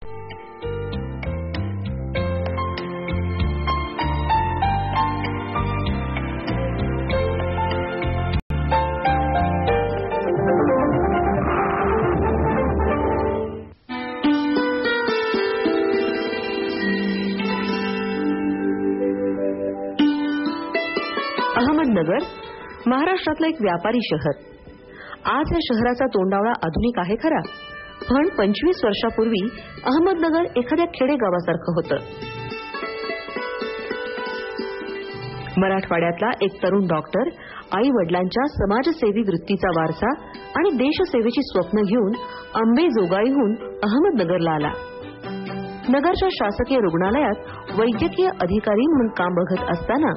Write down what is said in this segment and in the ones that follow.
अहमदनगर महाराष्ट्रातलं एक व्यापारी शहर. आज या शहराचा तोंडावळा आधुनिक आहे खरा, पण 25 वर्षापूर्वी अहमदनगर एखाद्या खेडेगावासारखं होतं. मराठवाड्यातला एक तरुण डॉक्टर आई वडिलांच्या समाजसेवी वृत्तीचा वारसा आणि देशसेवेची स्वप्न घेऊन अंबेजोगाईहून अहमदनगरला आला. नगरच्या शासकीय रुग्णालयात वैद्यकीय अधिकारी म्हणून काम बघत असताना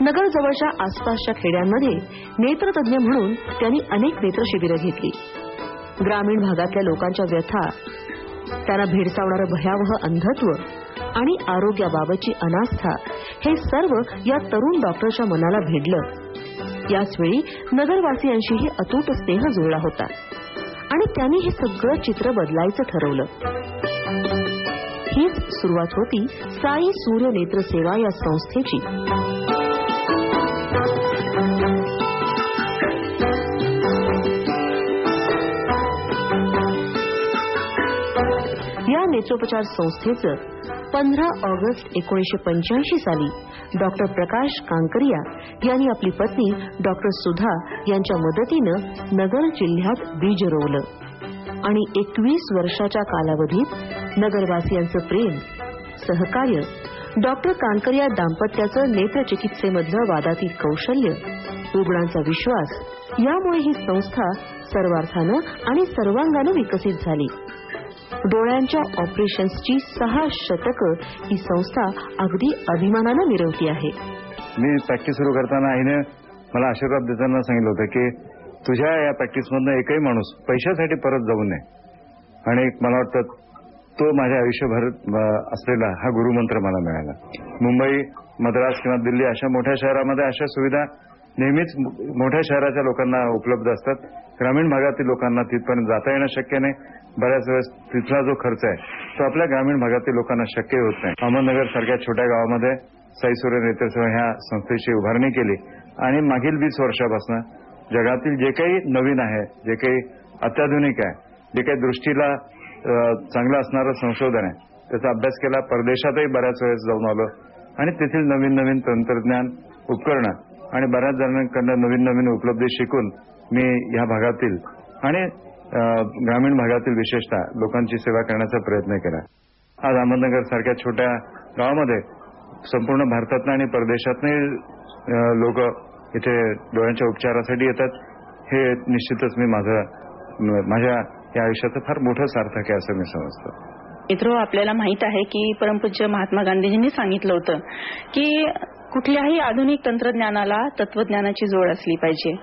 नगर जवळच्या आसपासच्या खेड्यांमध्ये नेत्रतज्ञ म्हणून त्यांनी अनेक नेत्र शिबिरं घेतली. ग्रामीण भागातल्या लोकांच्या व्यथा, त्यांना भेडसावणारं भयावह अंधत्व आणि आरोग्याबाबतची अनास्था हे सर्व या तरुण डॉक्टरच्या मनाला भेदलं. याचवेळी नगरवासियांशीही अतूट स्नेह जुळला होता आणि त्यांनी हे सगळं चित्र बदलायचं ठरवलं. हीच सुरुवात होती साई सूर्य नेत्र सेवा या संस्थेची. या नेत्रोपचार संस्थेचं 15 ऑगस्ट 1985 साली डॉक्टर प्रकाश कांकरिया यांनी आपली पत्नी डॉक्टर सुधा यांच्या मदतीनं नगर जिल्ह्यात बीज रोवलं आणि 21 वर्षाच्या कालावधीत नगरवासियांचं प्रेम, सहकार्य, डॉक्टर कांकरिया दाम्पत्याचं नेत्रचिकित्सेमधलं वादातीत कौशल्य, रुग्णांचा विश्वास यामुळे ही संस्था सर्वार्थानं आणि सर्वांगानं विकसित झाली. डोळ्यांच्या ऑपरेशन्सची 6 शतकं ही संस्था अगदी अभिमानानं मिरवती आहे. मी प्रॅक्टिस सुरू करताना आईने मला आशीर्वाद देताना सांगितलं होतं की तुझ्या या प्रॅक्टिसमधनं एकही माणूस पैशासाठी परत जाऊ नये. आणि मला वाटतं तो माझ्या आयुष्यभर असलेला हा गुरुमंत्र मला मिळाला. मुंबई, मद्रास किंवा दिल्ली अशा मोठ्या शहरामध्ये अशा सुविधा नेहमीच मोठ्या शहराच्या लोकांना उपलब्ध असतात. ग्रामीण भागातील लोकांना तिथपर्यंत जाता येणं शक्य नाही. बऱ्याच वेळेस तिथला जो खर्च आहे तो आपल्या ग्रामीण भागातील लोकांना शक्य होत नाही. अहमदनगर सारख्या छोट्या गावामध्ये साई सूर्य नेत्रसेवा ह्या संस्थेची उभारणी केली आणि मागील 20 वर्षापासून जगातील जे काही नवीन आहे, जे काही अत्याधुनिक आहे, जे काही दृष्टीला चांगलं असणारं संशोधन आहे त्याचा अभ्यास केला. परदेशातही बऱ्याच वेळेस जाऊन आलो आणि तेथील नवीन नवीन तंत्रज्ञान, उपकरणं आणि बऱ्याच जणांकडून नवीन नवीन उपलब्धी शिकून मी ह्या भागातील आणि ग्रामीण भागातील विशेषतः लोकांची सेवा करण्याचा प्रयत्न केला. आज अहमदनगर सारख्या छोट्या गावामध्ये संपूर्ण भारतातनं आणि परदेशातनंही लोक इथे डोळ्यांच्या उपचारासाठी येतात. हे निश्चितच मी माझ्या या आयुष्याचं फार मोठं सार्थक आहे असं मी समजतो. मित्रो, आपल्याला माहित आहे की परमपूज्य महात्मा गांधीजींनी सांगितलं होतं की कुठल्याही आधुनिक तंत्रज्ञानाला तत्वज्ञानाची जोड असली पाहिजे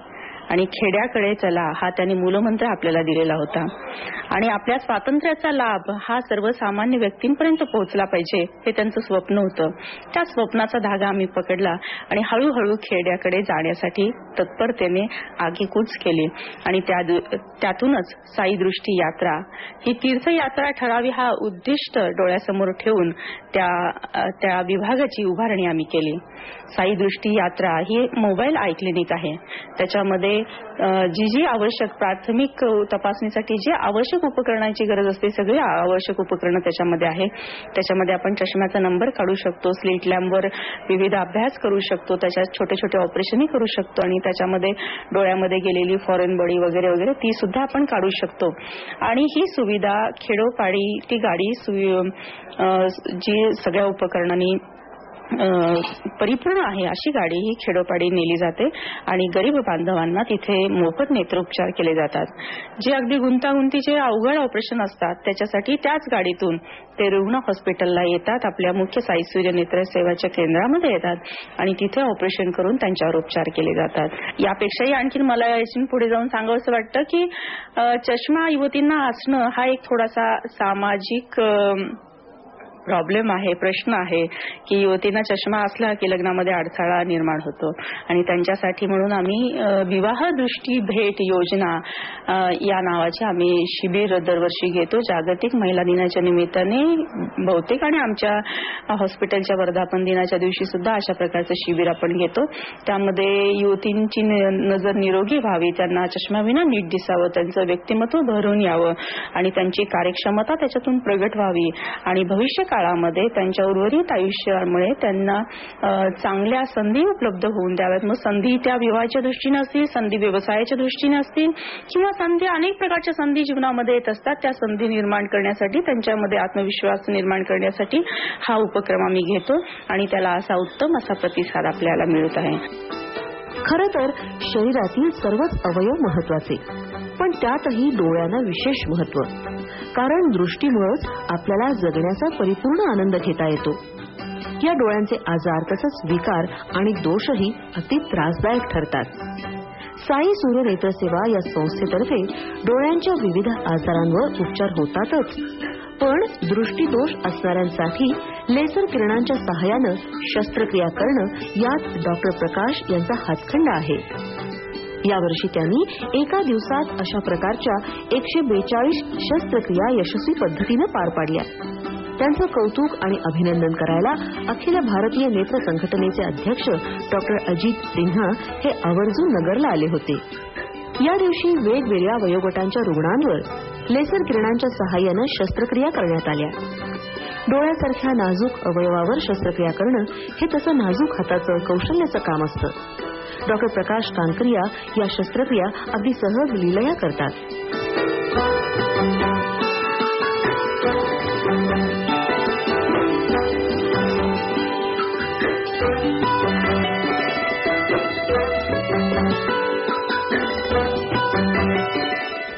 आणि खेड्याकडे चला हा त्यांनी मूलमंत्र आपल्याला दिलेला होता. आणि आपल्या स्वातंत्र्याचा लाभ हा सर्वसामान्य व्यक्तींपर्यंत पोहोचला पाहिजे हे त्यांचं स्वप्न होतं. त्या स्वप्नाचा धागा आम्ही पकडला आणि हळूहळू खेड्याकडे जाण्यासाठी तत्परतेने आगेकूच केली. आणि त्यातूनच साई दृष्टी यात्रा ही तीर्थयात्रा ठरावी हा उद्दिष्ट डोळ्यासमोर ठेवून त्या विभागाची उभारणी आम्ही केली. साई दृष्टी यात्रा ही मोबाईल आय क्लिनिक आहे. त्याच्यामध्ये जी आवश्यक प्राथमिक तपासणीसाठी जे आवश्यक उपकरणांची गरज असते सगळी आवश्यक उपकरणं त्याच्यामध्ये आहे. त्याच्यामध्ये आपण चष्म्याचा नंबर काढू शकतो, स्लिट लॅम्पवर विविध अभ्यास करू शकतो, त्याच्यात छोटे छोटे ऑपरेशनही करू शकतो आणि त्याच्यामध्ये डोळ्यामध्ये गेलेली फॉरेन बॉडी वगैरे वगैरे ती सुद्धा आपण काढू शकतो. आणि ही सुविधा खेडोपाडी ती गाडी जी सगळ्या उपकरणांनी परिपूर्ण आहे अशी गाडी ही खेडोपाडी नेली जाते आणि गरीब बांधवांना तिथे मोफत नेत्रोपचार केले जातात. जे अगदी गुंतागुंतीचे अवघड ऑपरेशन असतात त्याच्यासाठी त्याच गाडीतून ते रुग्ण हॉस्पिटलला येतात, आपल्या मुख्य साई सूर्य नेत्र सेवाच्या केंद्रामध्ये येतात आणि तिथे ऑपरेशन करून त्यांच्यावर उपचार केले जातात. यापेक्षाही आणखी मला यातून पुढे जाऊन सांगावंसं वाटतं की चष्मा युवतींना असणं हा एक थोडासा सामाजिक प्रॉब्लेम आहे, प्रश्न आहे की युवतींना चष्मा असला की लग्नामध्ये अडथळा निर्माण होतो आणि त्यांच्यासाठी म्हणून आम्ही विवाह दृष्टी भेट योजना या नावाचे आम्ही शिबिर दरवर्षी घेतो. जागतिक महिला दिनाच्या निमित्ताने बहुतेक आणि आमच्या हॉस्पिटलच्या वर्धापन दिनाच्या दिवशी सुद्धा अशा प्रकारचं शिबिर आपण घेतो. त्यामध्ये युवतींची नजर निरोगी व्हावी, त्यांना चष्माविना नीट दिसावं, त्यांचं व्यक्तिमत्व भरून यावं आणि त्यांची कार्यक्षमता त्याच्यातून प्रगट व्हावी आणि भविष्य काळामध्ये त्यांच्या उर्वरित आयुष्यामुळे त्यांना चांगल्या संधी उपलब्ध होऊन द्याव्यात. मग संधी त्या विवाहाच्या दृष्टीने असतील, संधी व्यवसायाच्या दृष्टीने असतील किंवा संधी अनेक प्रकारच्या संधी जीवनामध्ये येत असतात. त्या संधी निर्माण करण्यासाठी, त्यांच्यामध्ये आत्मविश्वास निर्माण करण्यासाठी हा उपक्रम आम्ही घेतो आणि त्याला असा उत्तम असा प्रतिसाद आपल्याला मिळत आहे. खरं तर शरीरातील सर्वच अवयव महत्वाचे, पण त्यातही डोळ्यांना विशेष महत्व. कारण दृष्टीमुळेच आपल्याला जगण्याचा परिपूर्ण आनंद घेता येतो. या डोळ्यांचे आजार तसंच विकार आणि दोषही अति त्रासदायक ठरतात. साई सूर्य नेत्र सेवा या संस्थेतर्फे डोळ्यांच्या विविध आजारांवर उपचार होतातच, पण दृष्टीदोष असणाऱ्यांसाठी लेसर किरणांच्या सहाय्यानं शस्त्रक्रिया करणं यात डॉक्टर प्रकाश यांचा हातखंडा आहे. यावर्षी त्यांनी एका दिवसात अशा प्रकारच्या 142 शस्त्रक्रिया यशस्वी पद्धतीनं पार पाडल्या. त्यांचं कौतुक आणि अभिनंदन करायला अखिल भारतीय नेत्र संघटनेचे अध्यक्ष डॉक्टर अजित सिन्हा हे आवर्जून नगरला आले होते. या दिवशी वेगवेगळ्या वयोगटांच्या रुग्णांवर लेसर किरणांच्या सहाय्यानं शस्त्रक्रिया करण्यात आल्या. डोळ्यासारख्या नाजूक अवयवावर शस्त्रक्रिया करणं हे तसं नाजूक हाताचं कौशल्याचं काम असतं. डॉक्टर प्रकाश कांकरिया या शस्त्रक्रिया अगदी सहज लीलया करतात.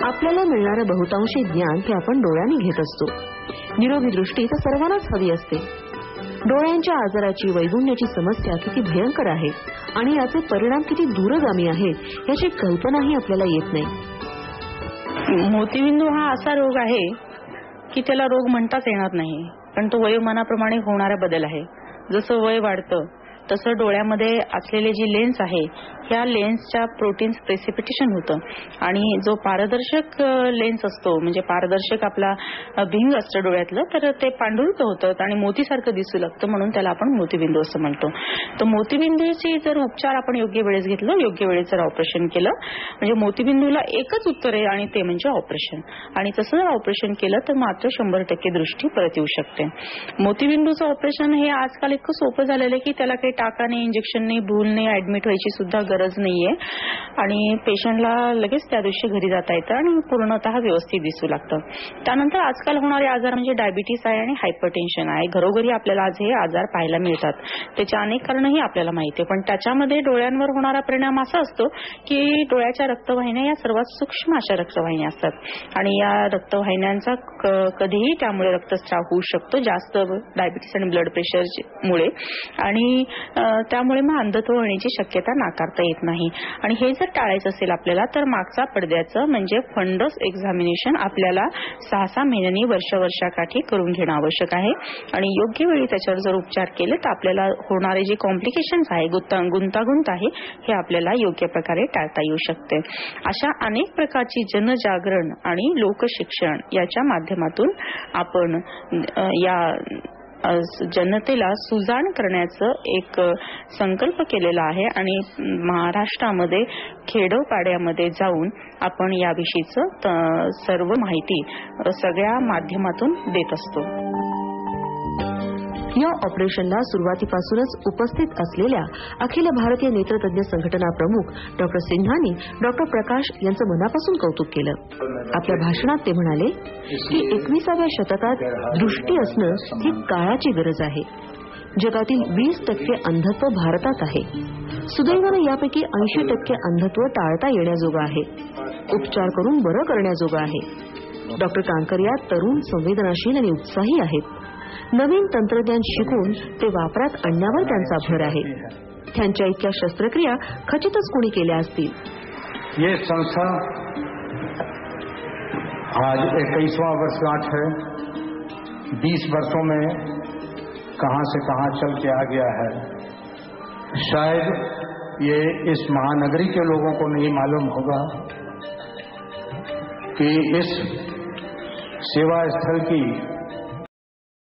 आपल्याला मिळणारं बहुतांशी ज्ञान हे आपण डोळ्यांनी घेत असतो. निरोगी दृष्टी तर सर्वांनाच हवी असते. डोळ्यांच्या आजाराची, वैगुण्याची समस्या किती भयंकर आहे आणि याचे परिणाम किती दूरगामी आहेत याची कल्पनाही आपल्याला येत नाही. मोतीबिंदू हा असा रोग आहे की त्याला रोग म्हणताच येणार नाही, पण तो वयोमानाप्रमाणे होणारा बदल आहे. जसं वय वाढतं तसं डोळ्यामध्ये असलेले जी लेन्स आहे ह्या लेन्सच्या प्रोटीन्स प्रेसिपिटेशन होतं आणि जो पारदर्शक लेन्स असतो, म्हणजे पारदर्शक आपला भिंग असतं डोळ्यातलं, तर ते पांढुरकं होतं आणि मोतीसारखं दिसू लागतं, म्हणून त्याला आपण मोतीबिंदू असं म्हणतो. तर मोतीबिंदूची जर उपचार आपण योग्य वेळेस घेतलं, योग्य वेळेस जर ऑपरेशन केलं, म्हणजे मोतीबिंदूला एकच उत्तर आहे आणि ते म्हणजे ऑपरेशन. आणि तसं जर ऑपरेशन केलं तर मात्र 100% दृष्टी परत येऊ शकते. मोतीबिंदूचं ऑपरेशन हे आजकाल इतकं सोपं झालेलं आहे की त्याला काही टाकाने, इंजेक्शनने, भूलने ऍडमिट व्हायची सुद्धा गरज नाहीये आणि पेशंटला लगेच त्या दिवशी घरी जाता येतं आणि पूर्णतः व्यवस्थित दिसू लागतं. त्यानंतर आजकाल होणारे आजार म्हणजे डायबिटीस आहे आणि हायपरटेन्शन आहे. घरोघरी आपल्याला आज हे आजार पाहायला मिळतात. त्याची अनेक कारणंही आपल्याला माहिती आहे, पण त्याच्यामध्ये डोळ्यांवर होणारा परिणाम असा असतो की डोळ्याच्या रक्तवाहिन्या या सर्वात सूक्ष्म अशा रक्तवाहिन्या असतात आणि या रक्तवाहिन्यांचा कधीही त्यामुळे रक्तस्राव होऊ शकतो, जास्त डायबिटीस आणि ब्लड प्रेशरमुळे, आणि त्यामुळे मग अंधत्व होण्याची शक्यता नाकारता येत नाही. आणि हे जर टाळायचं असेल आपल्याला तर मागचा पडद्याचं म्हणजे फंडस एक्झामिनेशन आपल्याला 6-6 महिन्यांनी वर्षाकाठी करून घेणं आवश्यक आहे आणि योग्य वेळी त्याच्यावर जर उपचार केले तर आपल्याला होणारे जे कॉम्प्लिकेशन्स आहे, गुंतागुंत आहे, हे आपल्याला योग्य प्रकारे टाळता येऊ शकते. अशा अनेक प्रकारची जनजागरण आणि लोकशिक्षण याच्या माध्यमातून आपण या जनतेला सुजाण करण्याचं एक संकल्प केलेला आहे आणि महाराष्ट्रामध्ये खेडोपाड्यामध्ये जाऊन आपण याविषयीचं सर्व माहिती सगळ्या माध्यमातून देत असतो. या ऑपरेशनला सुरुवातीपासूनच उपस्थित असलेल्या अखिल भारतीय नेत्रतज्ञ संघटना प्रमुख डॉक्टर सिन्हानी डॉक्टर प्रकाश यांचं मनापासून कौतुक केलं. आपल्या भाषणात ते म्हणाले की 21व्या शतकात दृष्टी असणं ही काळाची गरज आहे. जगातील 20% अंधत्व भारतात आहे. सुदैवानं यापैकी 80% अंधत्व टाळता येण्याजोगं आहे, उपचार करून बरं करण्याजोगं आहे. डॉक्टर कांकरिया तरुण, संवेदनशील आणि उत्साही आहेत. नवीन तंत्रज्ञान शिकून ते वापरात आणण्यावर त्यांचा भर आहे. त्यांच्या इतक्या शस्त्रक्रिया खचितच कोणी केल्या असतील. ये संस्था आज 21वां वर्षगांठ है 20 वर्षों में कहां से कहां चल के आ गया है, शायद ये इस महानगरी के लोगों को नहीं मालूम होगा कि इस सेवा स्थल की